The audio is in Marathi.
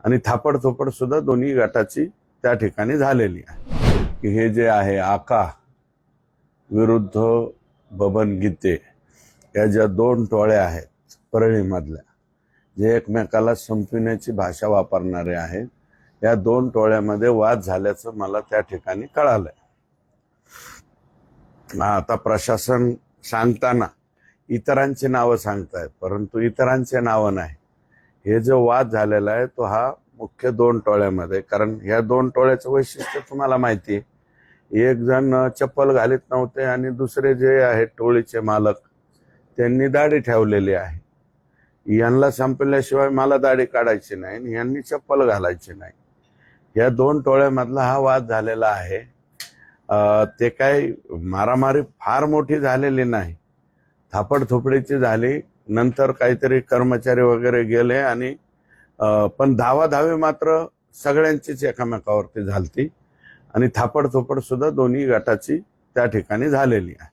आणि थापडथोपड सुद्धा दोन्ही गटाची त्या ठिकाणी झालेली आहे। की हे जे आहे आका विरुद्ध बबन गीते या ज्या दोन टोळ्या आहेत परळीमधल्या, जे एकमेकाला संपविण्याची भाषा वापरणारे आहेत, या दोन टोळ्यामध्ये वाद झाल्याचं मला त्या ठिकाणी कळालंय। आता प्रशासन सांगताना इतरांची नावं सांगतायत, परंतु इतरांचे नावं नाही। हे जो वाद झालेला आहे तो हा मुख्य दोन टोळ्यामध्ये, कारण ह्या दोन टोळ्याचं वैशिष्ट्य तुम्हाला माहिती आहे। एक जण चप्पल घालीत नव्हते आणि दुसरे जे आहेत टोळीचे मालक त्यांनी दाढी ठेवलेली आहे। यांना संपल्याशिवाय मला दाढी काढायची नाही आणि यांनी चप्पल घालायची नाही। या दोन टोळ्यामधला हा वाद झालेला आहे। ते काही मारामारी फार मोठी झालेली नाही, थापडथोपडीची झाली। नंतर काहीतरी कर्मचारी वगैरे गेले आणि पण धावाधावी मात्र सगळ्यांचीच एकमेकावरती झालती आणि थापडथोपड सुद्धा दोन्ही गटाची त्या ठिकाणी झालेली आहे।